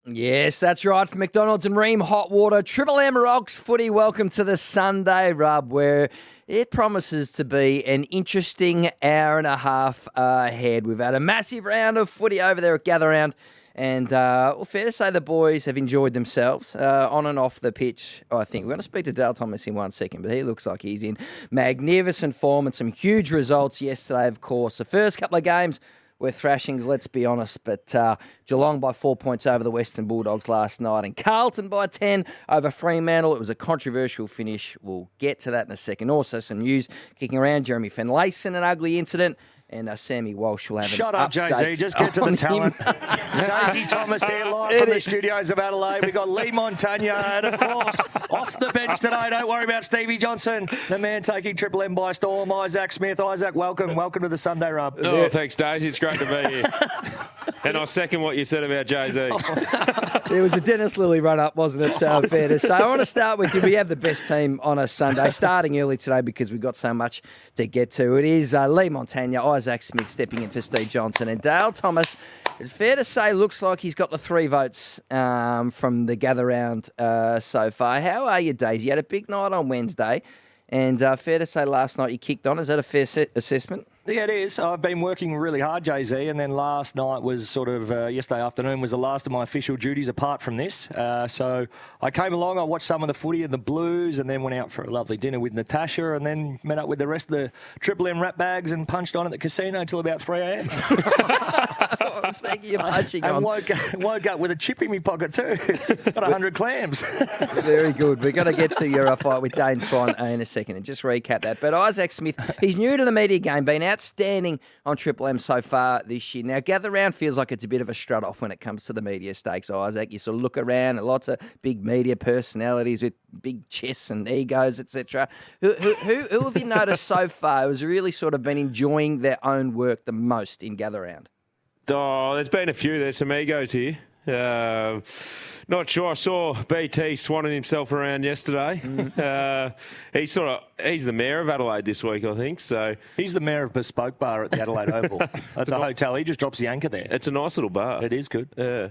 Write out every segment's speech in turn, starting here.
Yes, that's right. From McDonald's and Ream Hot Water, Triple M Rocks Footy. Welcome to the Sunday Rub, where it promises to be an interesting hour and a half ahead. We've had a massive round of footy over there at Gather Round, and fair to say the boys have enjoyed themselves on and off the pitch. I think we're going to speak to Dale Thomas in 1 second, but he looks like he's in magnificent form and some huge results yesterday, of course. The first couple of games were thrashings, let's be honest, but Geelong by 4 points over the Western Bulldogs last night, and Carlton by 10 over Fremantle. It was a controversial finish. We'll get to that in a second. Also, some news kicking around. Jeremy Finlayson, an ugly incident, and Sammy Walsh will have Shut an up, update. Jay-Z. Just get to the talent. Daisy Thomas here live from the studios of Adelaide. We've got Leigh Montagna, and of course, off the bench today. Don't worry about Stevie Johnson, the man taking Triple M by storm. Isaac Smith. Isaac, welcome. Welcome to the Sunday Rub. Oh, thanks, Daisy. It's great to be here. And I second what you said about Jay-Z. It was a Dennis Lilly run-up, wasn't it, fair to say? I want to start with you. We have the best team on a Sunday, starting early today because we've got so much to get to. It is Leigh Montagna, Isaac Smith stepping in for Steve Johnson, and Dale Thomas, it's fair to say, looks like he's got the 3 votes from the gather round so far. How are you, Daisy? You had a big night on Wednesday, and fair to say last night you kicked on. Is that a fair assessment? Yeah, it is. I've been working really hard, Jay-Z, and then last night was sort of, yesterday afternoon was the last of my official duties apart from this. So I came along, I watched some of the footy and the Blues, and then went out for a lovely dinner with Natasha, and then met up with the rest of the Triple M rat bags and punched on at the casino until about 3 a.m. Speaking of punching and on. woke up with a chip in my pocket too. Got 100 clams. Very good. We're going to get to your fight with Dane Swan in a second and just recap that. But Isaac Smith, he's new to the media game, been outstanding on Triple M so far this year. Now, Gather Round feels like it's a bit of a strut off when it comes to the media stakes, Isaac. You sort of look around at lots of big media personalities with big chests and egos, etc. Who have you noticed so far who's really sort of been enjoying their own work the most in Gather Round? Oh, there's been a few. There's some egos here. Not sure. I saw BT swanning himself around yesterday. He's the mayor of Adelaide this week, I think. So he's the mayor of Bespoke Bar at the Adelaide Oval at the hotel. He just drops the anchor there. It's a nice little bar. It is good. Yeah.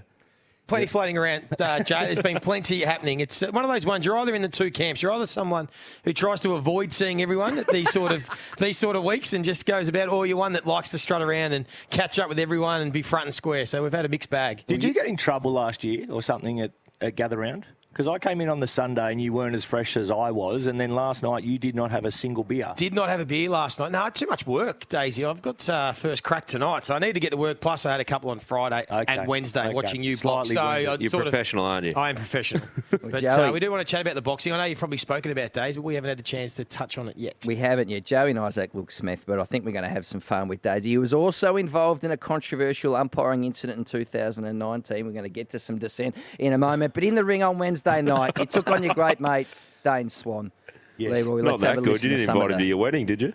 Plenty floating around, Jay. There's been plenty happening. It's one of those ones. You're either in the two camps. You're either someone who tries to avoid seeing everyone at these sort of weeks and just goes about, or you're one that likes to strut around and catch up with everyone and be front and square. So we've had a mixed bag. Did you get in trouble last year or something at Gather Round? Because I came in on the Sunday and you weren't as fresh as I was, and then last night you did not have a single beer. Did not have a beer last night. No, too much work, Daisy. I've got first crack tonight, so I need to get to work. Plus, I had a couple on Friday and Wednesday watching you box. So you're professional, aren't you? I am professional. But we do want to chat about the boxing. I know you've probably spoken about Daisy, but we haven't had the chance to touch on it yet. We haven't yet. Joey and Isaac look Smith, but I think we're going to have some fun with Daisy. He was also involved in a controversial umpiring incident in 2019. We're going to get to some dissent in a moment. But in the ring on Wednesday night, you took on your great mate, Dane Swan. Yes. Leroy, Not that good. You didn't invite him to your wedding, did you?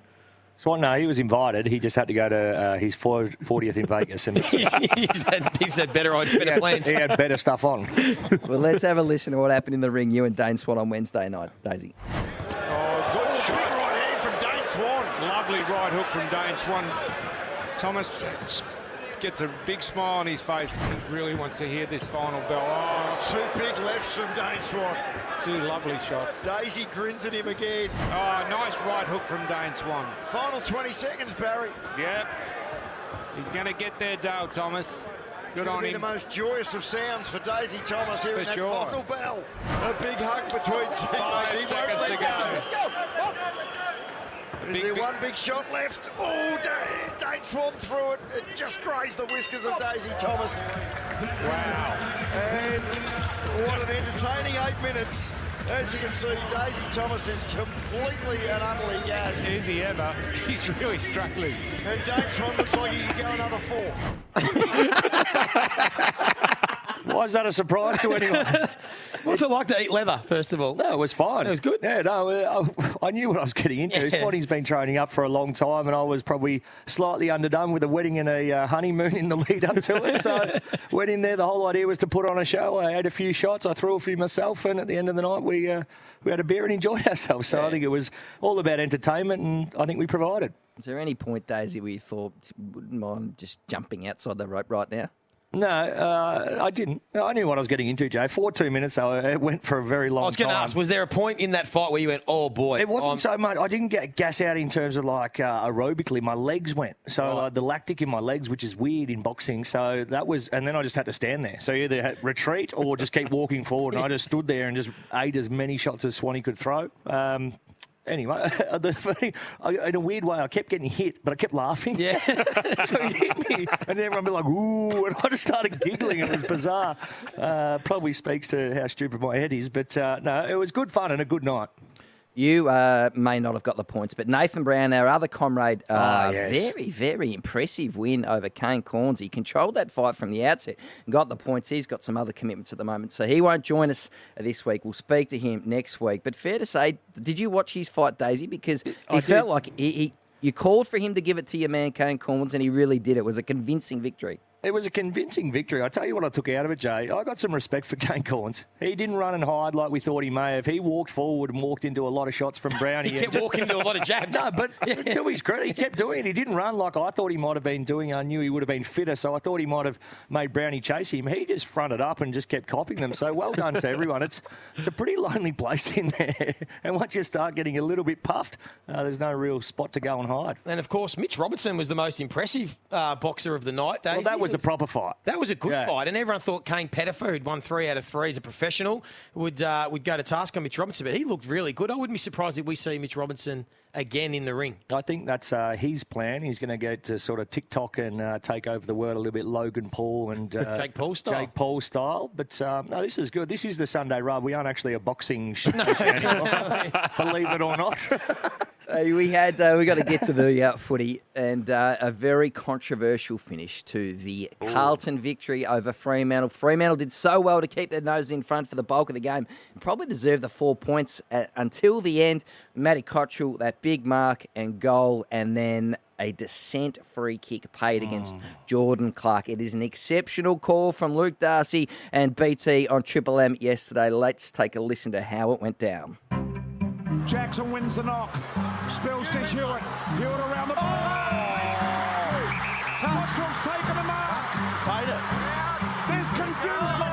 Swan, no, he was invited. He just had to go to his 40th in Vegas. And he said better plans. He had better stuff on. Well, let's have a listen to what happened in the ring, you and Dane Swan on Wednesday night. Daisy. Good shot right hand from Dane Swan. Lovely right hook from Dane Swan. Thomas gets a big smile on his face. He really wants to hear this final bell. Oh, 2 big lefts from Dane Swan. 2 lovely shots. Daisy grins at him again. Oh, nice right hook from Dane Swan. Final 20 seconds, Barry. Yep. He's going to get there, Dale Thomas. Good on him. The most joyous of sounds for Daisy Thomas here in that final bell. A big hug between teammates. 5 seconds to go. Is there one big shot left? Oh, Dane Swan threw it. It just grazed the whiskers of Daisy Thomas. Wow. And what an entertaining 8 minutes. As you can see, Daisy Thomas is completely and utterly gassed. Is he ever? He's really struggling. And Dane Swan looks like he can go another 4. Why is that a surprise to anyone? What's it like to eat leather, first of all? No, it was fine. It was good. Yeah, no, I knew what I was getting into. Yeah. Swanny's been training up for a long time, and I was probably slightly underdone with a wedding and a honeymoon in the lead up to it. So went in there. The whole idea was to put on a show. I had a few shots. I threw a few myself, and at the end of the night, we had a beer and enjoyed ourselves. So I think it was all about entertainment, and I think we provided. Is there any point, Daisy, where you thought, wouldn't mind just jumping outside the rope right now? No, I didn't. I knew what I was getting into, Jay. 2 minutes, though, it went for a very long time. I was going to ask, was there a point in that fight where you went, oh, boy? It wasn't so much. I didn't get gas out in terms of, aerobically. My legs went. So the lactic in my legs, which is weird in boxing. So that was... And then I just had to stand there. So you either had retreat or just keep walking forward. And I just stood there and just ate as many shots as Swanee could throw. Anyway, in a weird way, I kept getting hit, but I kept laughing. Yeah. So he hit me, and everyone would be like, ooh, and I just started giggling. It was bizarre. Probably speaks to how stupid my head is, but no, it was good fun and a good night. You may not have got the points, but Nathan Brown, our other comrade, yes. very, very impressive win over Kane Corns. He controlled that fight from the outset and got the points. He's got some other commitments at the moment, so he won't join us this week. We'll speak to him next week. But fair to say, did you watch his fight, Daisy? Because he felt like you called for him to give it to your man Kane Corns, and he really did. It was a convincing victory. It was a convincing victory. I tell you what I took out of it, Jay. I got some respect for Kane Corns. He didn't run and hide like we thought he may have. He walked forward and walked into a lot of shots from Brownie. He kept walking into a lot of jabs. No, but to his credit, he kept doing it. He didn't run like I thought he might have been doing. I knew he would have been fitter, so I thought he might have made Brownie chase him. He just fronted up and just kept copying them. So well done to everyone. It's a pretty lonely place in there. And once you start getting a little bit puffed, there's no real spot to go and hide. And, of course, Mitch Robertson was the most impressive boxer of the night, Daisy. Well, that was a proper fight. That was a good fight, and everyone thought Kane Pettifer, who'd won 3 out of 3 as a professional, would go to task on Mitch Robinson, but he looked really good. I wouldn't be surprised if we see Mitch Robinson again in the ring. I think that's his plan. He's going to go to sort of TikTok and take over the world a little bit, Logan Paul and Jake Paul style. But no, this is good. This is the Sunday Rub. We aren't actually a boxing show anymore, believe it or not. We got to get to the footy, and a very controversial finish to the Carlton victory over Fremantle. Fremantle did so well to keep their nose in front for the bulk of the game and probably deserved the 4 points until the end. Matty Cottrell, that big mark and goal, and then a dissent free kick paid against Jordan Clark. It is an exceptional call from Luke Darcy and BT on Triple M yesterday. Let's take a listen to how it went down. Jackson wins the knock. Spills to Hewitt. Hewitt around the ball. Cottrell's taken a mark. Paid it. There's confusion.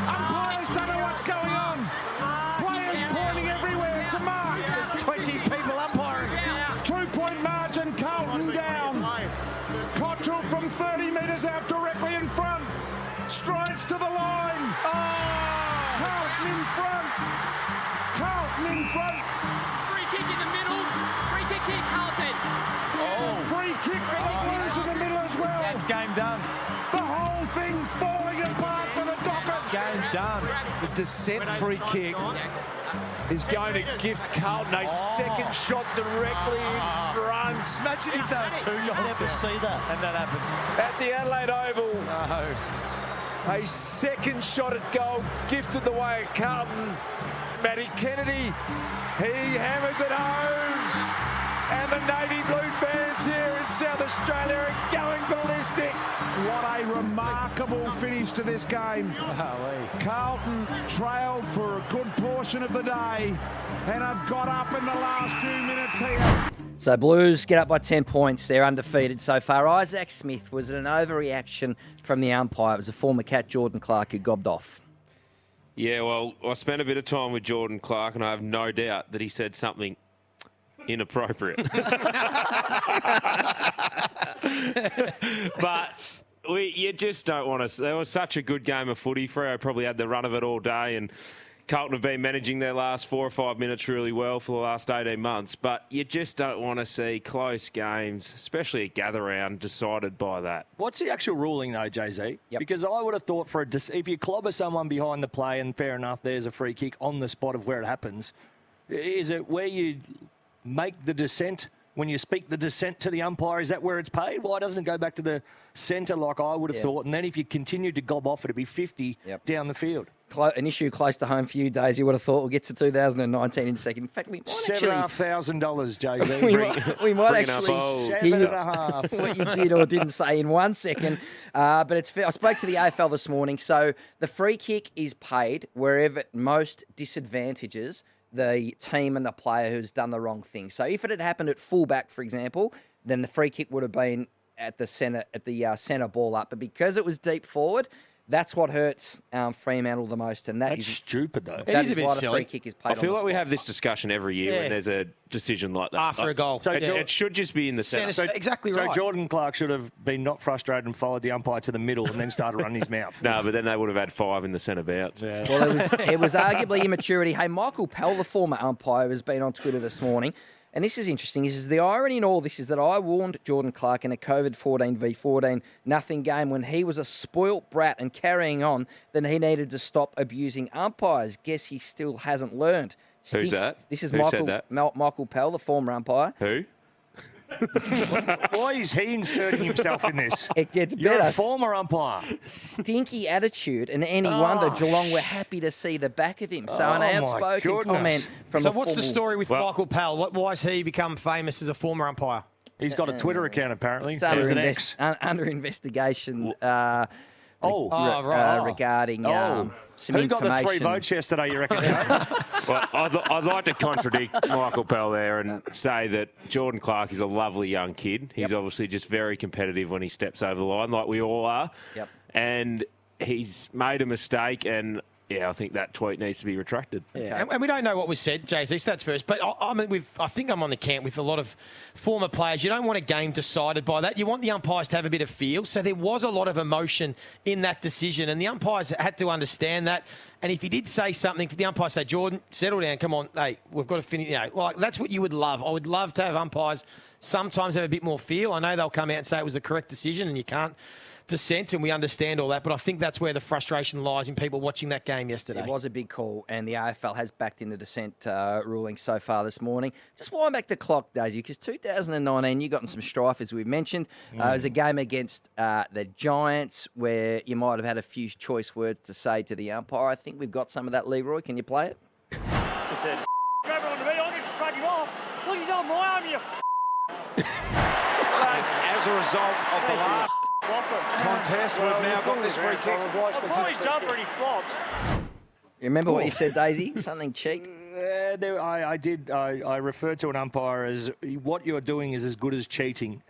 Umpires don't know what's going on. Players pointing everywhere. It's a mark. There's 20 people umpiring. 2-point margin. Carlton down. Cottrell from 30 metres out directly in front. Strides to the line. Carlton in front. Carlton in front. Free kick in the middle. Free kick here, Carlton. Free kick for the Blues in the middle as well. That's game done. The whole thing's falling apart for the Dockers. Game done. The dissent free kick is going to gift Carlton a second shot directly in front. Imagine if they were 2 yards. Never see that. And that happens. At the Adelaide Oval. No. A second shot at goal gifted the way at Carlton. Matty Kennedy, he hammers it home. And the navy blue fans here in South Australia are going ballistic. What a remarkable finish to this game. Carlton trailed for a good portion of the day and have got up in the last few minutes here. So Blues get up by 10 points. They're undefeated so far. Isaac Smith, was it an overreaction from the umpire? It was a former cat, Jordan Clark, who gobbed off. Yeah, well, I spent a bit of time with Jordan Clark, and I have no doubt that he said something inappropriate. But you just don't want to... There was such a good game of footy. Freo probably had the run of it all day, and Carlton have been managing their last 4 or 5 minutes really well for the last 18 months. But you just don't want to see close games, especially a gather-round, decided by that. What's the actual ruling, though, Jay-Z? Yep. Because I would have thought if you clobber someone behind the play, and fair enough, there's a free kick on the spot of where it happens, is it where you make the dissent, when you speak the dissent to the umpire, is that where it's paid? Why doesn't it go back to the centre like I would have thought? And then if you continue to gob off, it'd be 50 down the field. An issue close to home for you, Days. You would have thought we'll get to 2019 in a second. In fact, we might actually... $7,500, Jay-Z. we might actually hear what you did or didn't say in 1 second. But it's fair. I spoke to the AFL this morning. So the free kick is paid wherever it most disadvantages the team and the player who's done the wrong thing. So if it had happened at fullback, for example, then the free kick would have been at the centre ball up, but because it was deep forward, that's what hurts Fremantle the most, and That's stupid, though. That is a is bit why silly. the free kick is played. I feel on like the we spot. have this discussion every year when there's a decision like that. After a goal. It should just be in the centre. Exactly right. So Jordan Clark should have been not frustrated and followed the umpire to the middle and then started running his mouth. No, but then they would have had 5 in the centre bounce. Yeah. Well, it was arguably immaturity. Hey, Michael Pell, the former umpire, has been on Twitter this morning. And this is interesting. This is the irony in all this is that I warned Jordan Clark in a COVID 14 v 14 nothing game when he was a spoilt brat and carrying on, then he needed to stop abusing umpires. Guess he still hasn't learned. Who's that? This is Who said that? Michael Pell, the former umpire. Who? Why is he inserting himself in this? It gets You're better. a former umpire. Stinky attitude, and any wonder Geelong were happy to see the back of him. So an my outspoken goodness. comment from So a what's the former- story with Michael Pell? Why has he become famous as a former umpire? He's got a Twitter account, apparently. It's There's under, an X. under investigation Right. regarding some Who got information. the 3 votes yesterday, you reckon? Well, I'd like to contradict Michael Pell there and say that Jordan Clark is a lovely young kid. He's obviously just very competitive when he steps over the line, like we all are. Yep. And he's made a mistake, and I think that tweet needs to be retracted. Yeah, and we don't know what was said, Jay-Z, so that's first. But I think I'm on the camp with a lot of former players. You don't want a game decided by that. You want the umpires to have a bit of feel. So there was a lot of emotion in that decision, and the umpires had to understand that. And if he did say something, for the umpire say, Jordan, settle down, come on, hey, we've got to finish. That's what you would love. I would love to have umpires sometimes have a bit more feel. I know they'll come out and say it was the correct decision, and you can't dissent, and we understand all that, but I think that's where the frustration lies in people watching that game yesterday. It was a big call, and the AFL has backed in the dissent ruling so far this morning. Just wind back the clock, Daisy, because 2019, you got in some strife, as we've mentioned. It was a game against the Giants where you might have had a few choice words to say to the umpire. I think we've got some of that, Leroy. Can you play it? She said, grab it onto me, I'm going to shrug him off. Look, he's on my arm, you As a result of the last contest, we've now got this free kick. I pull his jumper and he flops. You remember what you said, Daisy? Something cheek? I referred to an umpire as what you're doing is as good as cheating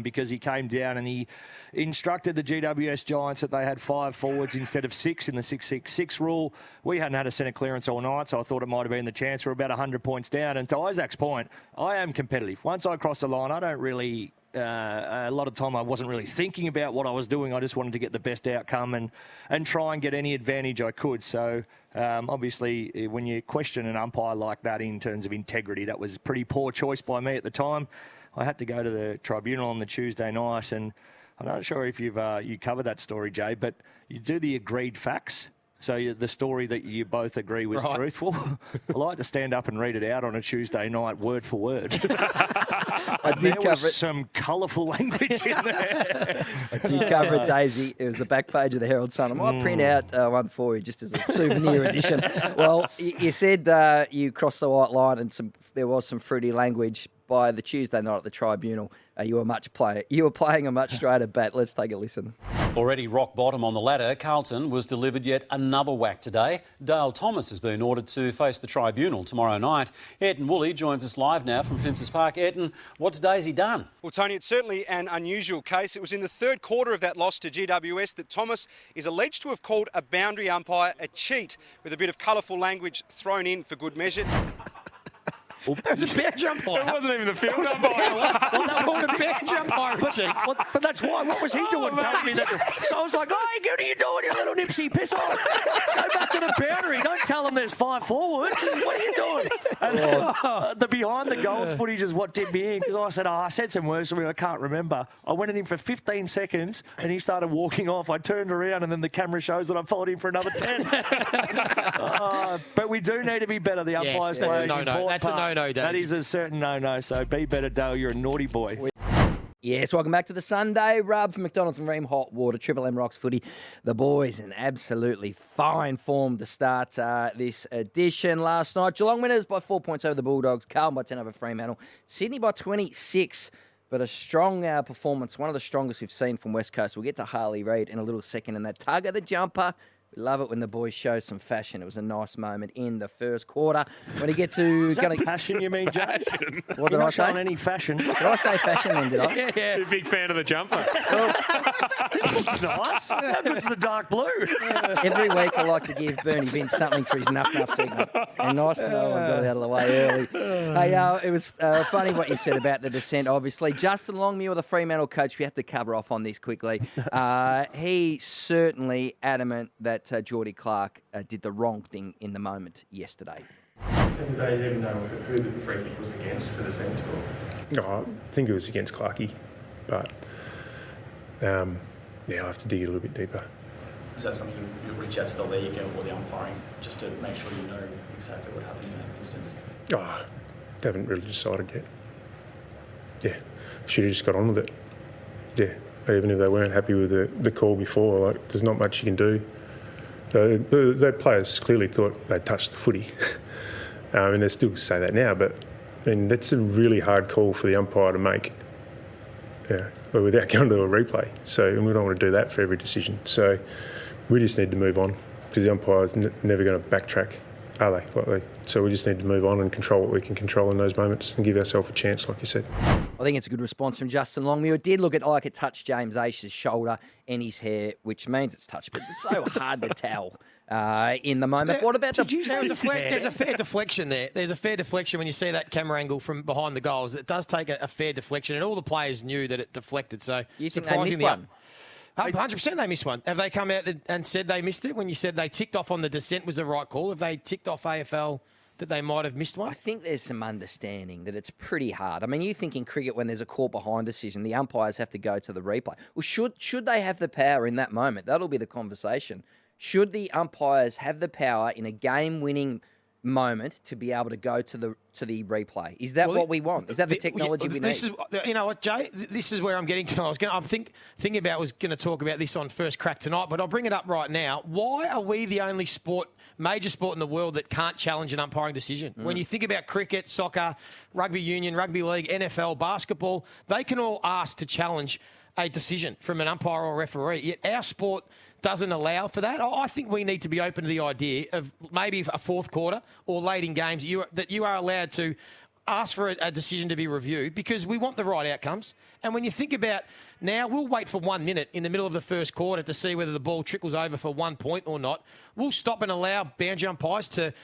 because he came down and he instructed the GWS Giants that they had 5 forwards instead of 6 in the 6-6-6 rule. We hadn't had a centre clearance all night, so I thought it might have been the chance. We're about 100 points down. And to Isaac's point, I am competitive. Once I cross the line, I don't really... a lot of time I wasn't really thinking about what I was doing. I just wanted to get the best outcome and try and get any advantage I could. So obviously when you question an umpire like that in terms of integrity, that was a pretty poor choice by me at the time. I had to go to the tribunal on the Tuesday night, and I'm not sure if you covered that story, Jay, but you do the agreed facts. So the story that you both agree was truthful. I like to stand up and read it out on a Tuesday night, word for word. There was some colourful language in there. You cover it, Daisy. It was the back page of the Herald Sun. I might print out one for you just as a souvenir edition. Well, you said you crossed the white line and there was some fruity language. By the Tuesday night at the tribunal, you were playing a much straighter bat. Let's take a listen. Already rock bottom on the ladder, Carlton was delivered yet another whack today. Dale Thomas has been ordered to face the tribunal tomorrow night. Ayrton Woolley joins us live now from Princes Park. Ayrton, what's Daisy done? Well, Tony, it's certainly an unusual case. It was in the third quarter of that loss to GWS that Thomas is alleged to have called a boundary umpire a cheat, with a bit of colourful language thrown in for good measure. It was a bench umpire. It wasn't even the field umpire. They called a bench umpire a cheat. But that's why. What was he doing? Telling me that. So I was like, "Hey, what are you doing, you little nipsy? Piss off! Go back to the boundary. Don't tell them there's 5 forwards. What are you doing?" And the behind the goals footage is what did me in, because I said some words to him I can't remember. I went at him for 15 seconds and he started walking off. I turned around and then the camera shows that I followed him for another 10. But we do need to be better. The umpires play an important part. That's a no-no, Dave. That is a certain no-no. So be better, Dale. You're a naughty boy. Yes, welcome back to the Sunday Rub for McDonald's and Ream Hot Water, Triple M Rocks Footy. The boys in absolutely fine form to start this edition. Last night, Geelong winners by 4 points over the Bulldogs, Carlton by 10 over Fremantle, Sydney by 26, but a strong performance, one of the strongest we've seen from West Coast. We'll get to Harley Reid in a little second, and that tug of the jumper We love it when the boys show some fashion. It was a nice moment in the first quarter. When you get to... Passion, you mean, Jay? What did I say? Showing any fashion. Did I say fashion then, did I? Yeah. You're a big fan of the jumper. This looks nice. How good's the dark blue? Every week I like to give Bernie Vince something for his Nuff segment. And nice to know I got it out of the way early. Hey, it was funny what you said about the dissent, obviously. Justin Longmuir, the Fremantle coach, we have to cover off on this quickly. He's certainly adamant that Geordie Clark did the wrong thing in the moment yesterday. Did they even know who the free kick was against for the dissent? I think it was against Clarkey, but I'll have to dig a little bit deeper. Is that something you reach out to the league or the umpiring just to make sure you know exactly what happened in that instance? They haven't really decided yet. Yeah, should have just got on with it. Yeah, even if they weren't happy with the call before, there's not much you can do. The players clearly thought they'd touched the footy. And they still say that now, but that's a really hard call for the umpire to make without going to a replay. And we don't want to do that for every decision. So we just need to move on because the umpire's never going to backtrack, are they? So we just need to move on and control what we can control in those moments and give ourselves a chance, like you said. I think it's a good response from Justin Longmuir. It did look like it touched James Ace's shoulder and his hair, which means it's touched, but it's so hard to tell in the moment. What about there's a fair deflection there. There's a fair deflection when you see that camera angle from behind the goals. It does take a fair deflection, and all the players knew that it deflected. So you think they missed one? 100% they missed one. Have they come out and said they missed it when you said they ticked off on the dissent was the right call? Have they ticked off AFL that they might have missed one? I think there's some understanding that it's pretty hard. I mean, you think in cricket when there's a caught behind decision, the umpires have to go to the replay. Well, should they have the power in that moment? That'll be the conversation. Should the umpires have the power in a game-winning moment to be able to go to the replay? Is that what we want? Is that the technology we need? You know what, Jay? This is where I'm getting to. I'm thinking about was going to talk about this on First Crack tonight, but I'll bring it up right now. Why are we the only major sport in the world that can't challenge an umpiring decision? When you think about cricket, soccer, rugby union, rugby league, NFL, basketball, they can all ask to challenge a decision from an umpire or referee. Yet our sport doesn't allow for that. I think we need to be open to the idea of maybe a fourth quarter or late in games that you are allowed to ask for a decision to be reviewed because we want the right outcomes. And when you think about now, we'll wait for 1 minute in the middle of the first quarter to see whether the ball trickles over for 1 point or not. We'll stop and allow boundary umpires to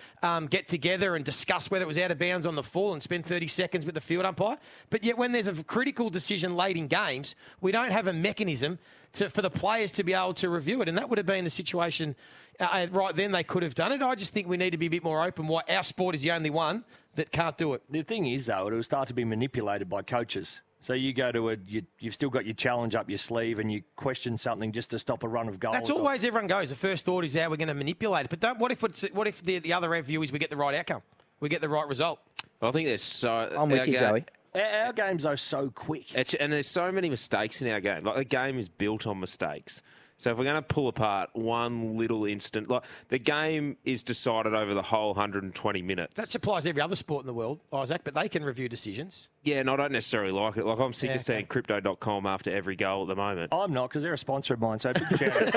get together and discuss whether it was out of bounds on the full and spend 30 seconds with the field umpire. But yet when there's a critical decision late in games, we don't have a mechanism for the players to be able to review it. And that would have been the situation right then they could have done it. I just think we need to be a bit more open why our sport is the only one that can't do it. The thing is, though, it will start to be manipulated by coaches. So you go to you've still got your challenge up your sleeve and you question something just to stop a run of goals. That's always everyone goes. The first thought is how we're going to manipulate it. But what if the other view is we get the right outcome? We get the right result? I think there's so... I'm with you, Joey. Our games are so quick. And there's so many mistakes in our game. Like, the game is built on mistakes. So if we're going to pull apart one little instant, like the game is decided over the whole 120 minutes. That applies to every other sport in the world, Isaac, but they can review decisions. Yeah, and I don't necessarily like it. Like, I'm sick of seeing Crypto.com after every goal at the moment. I'm not, because they're a sponsor of mine, so big shout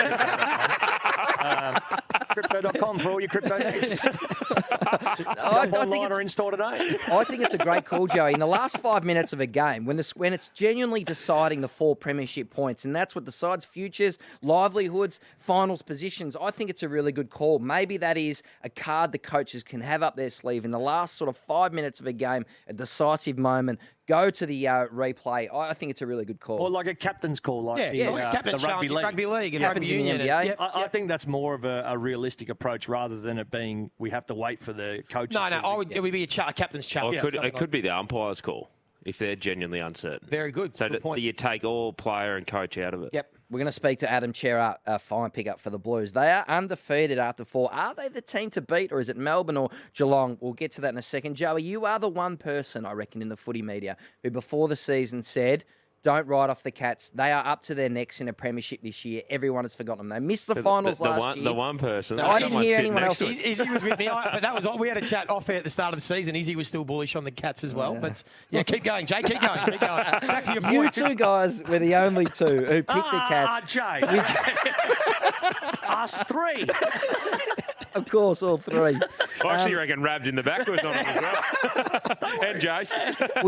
out. Crypto.com for all your crypto needs. Jump online or in-store today. I think it's a great call, Joey. In the last 5 minutes of a game, when it's genuinely deciding the 4 premiership points, and that's what decides futures, livelihoods, finals positions, I think it's a really good call. Maybe that is a card the coaches can have up their sleeve in the last sort of 5 minutes of a game, a decisive moment. Go to the replay. I think it's a really good call. Or like a captain's call, like the rugby league and rugby union. I think that's more of a realistic approach rather than it being we have to wait for the coach. It would be a captain's challenge. It could be the umpire's call if they're genuinely uncertain. Very good. So good point. You take all player and coach out of it. Yep. We're going to speak to Adam Chera, a fine pickup for the Blues. They are undefeated after 4. Are they the team to beat, or is it Melbourne or Geelong? We'll get to that in a second. Joey, you are the one person, I reckon, in the footy media who before the season said Don't write off the Cats. They are up to their necks in a premiership this year. Everyone has forgotten them. They missed the finals last year. The one person. No, I didn't hear anyone else. Izzy was with me, but that was we had a chat off air at the start of the season. Izzy was still bullish on the Cats as well. But yeah, keep going, Jay. Keep going. Keep going. Back to your point. You two guys were the only two who picked the Cats. Jay. Us three. Of course, all three. I actually reckon Rab's in the back was on it as well. And Jace.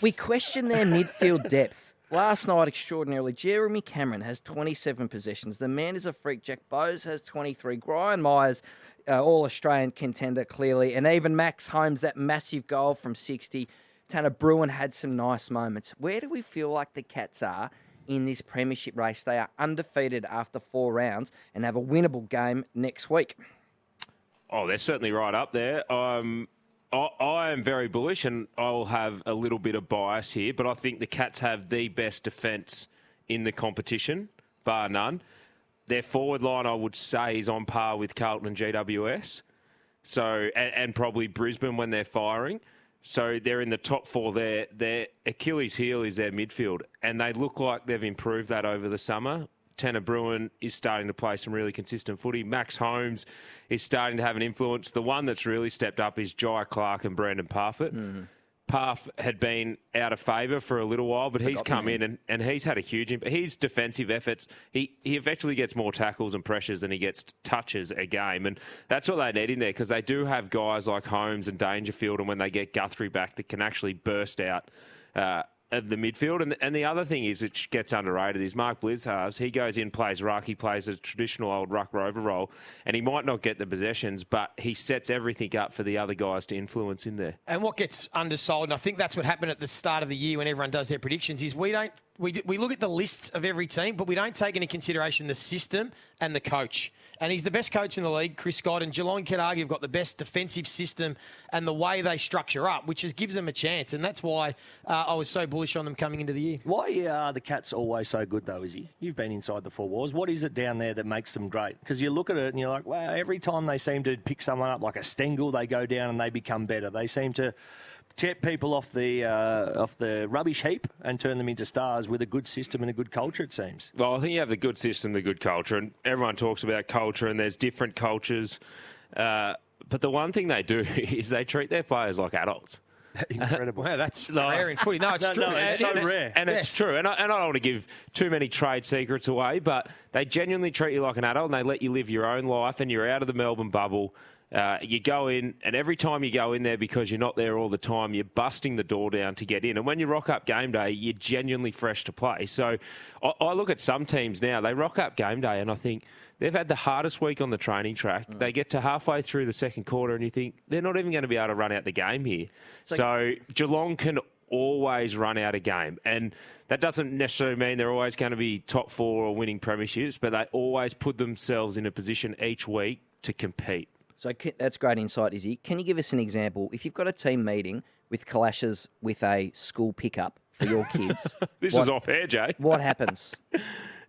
We question their midfield depth. Last night, extraordinarily, Jeremy Cameron has 27 possessions. The man is a freak. Jack Bowes has 23. Brian Myers, all-Australian contender, clearly. And even Max Holmes, that massive goal from 60. Tanner Bruin had some nice moments. Where do we feel like the Cats are in this premiership race? They are undefeated after 4 rounds and have a winnable game next week. Oh, they're certainly right up there. I am very bullish, and I'll have a little bit of bias here, but I think the Cats have the best defence in the competition, bar none. Their forward line, I would say, is on par with Carlton and GWS, so and probably Brisbane when they're firing. So they're in the top 4 there. Their Achilles heel is their midfield, and they look like they've improved that over the summer. Tanner Bruin is starting to play some really consistent footy. Max Holmes is starting to have an influence. The one that's really stepped up is Jai Clark and Brandon Parfitt. Parf had been out of favour for a little while, but he's come in and he's had a huge impact. His defensive efforts, he effectively gets more tackles and pressures than he gets touches a game. And that's what they need in there, because they do have guys like Holmes and Dangerfield, and when they get Guthrie back, that can actually burst out of the midfield. And the other thing is, it gets underrated, is Mark Blizzharves. He goes in, plays ruck. He plays a traditional old ruck rover role, and he might not get the possessions, but he sets everything up for the other guys to influence in there. And what gets undersold, and I think that's what happened at the start of the year when everyone does their predictions, is we look at the lists of every team, but we don't take into consideration the system and the coach. And he's the best coach in the league, Chris Scott, and Geelong can argue have got the best defensive system and the way they structure up, which gives them a chance. And that's why I was so bullish on them coming into the year. Why are the Cats always so good, though, Izzy? You've been inside the 4 walls. What is it down there that makes them great? Because you look at it and you're like, wow, every time they seem to pick someone up, like a Stengel, they go down and they become better. They seem to tip people off the rubbish heap and turn them into stars with a good system and a good culture, it seems. Well, I think you have the good system, the good culture, and everyone talks about culture, and there's different cultures. But the one thing they do is they treat their players like adults. Incredible. Wow, that's rare in footy. No, it's true. No, it's so rare. And it's true. And I don't want to give too many trade secrets away, but they genuinely treat you like an adult, and they let you live your own life, and you're out of the Melbourne bubble. You go in, and every time you go in there, because you're not there all the time, you're busting the door down to get in. And when you rock up game day, you're genuinely fresh to play. So I look at some teams now, they rock up game day, and I think they've had the hardest week on the training track. They get to halfway through the second quarter, and you think they're not even going to be able to run out the game here. So Geelong can always run out a game. And that doesn't necessarily mean they're always going to be top 4 or winning premierships, but they always put themselves in a position each week to compete. So that's great insight, Izzy. Can you give us an example? If you've got a team meeting with clashes with a school pickup for your kids. This is off air, Jay. What happens?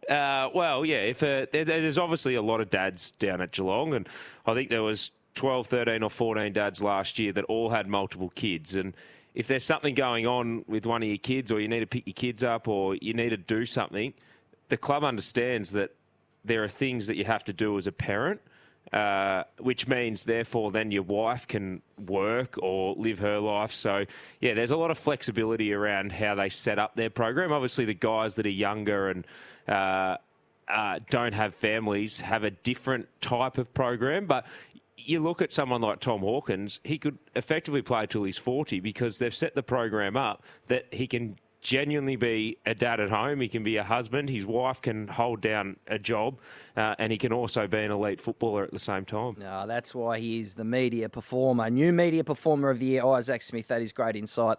Well, yeah, if there's obviously a lot of dads down at Geelong, and I think there was 12, 13 or 14 dads last year that all had multiple kids. And if there's something going on with one of your kids, or you need to pick your kids up, or you need to do something, the club understands that there are things that you have to do as a parent. Which means, therefore, then your wife can work or live her life. So, yeah, there's a lot of flexibility around how they set up their program. Obviously, the guys that are younger and don't have families have a different type of program. But you look at someone like Tom Hawkins, he could effectively play till he's 40 because they've set the program up that he can genuinely be a dad at home. He can be a husband. His wife can hold down a job, and he can also be an elite footballer at the same time. No, that's why he is the media performer. New media performer of the year, Isaac Smith. That is great insight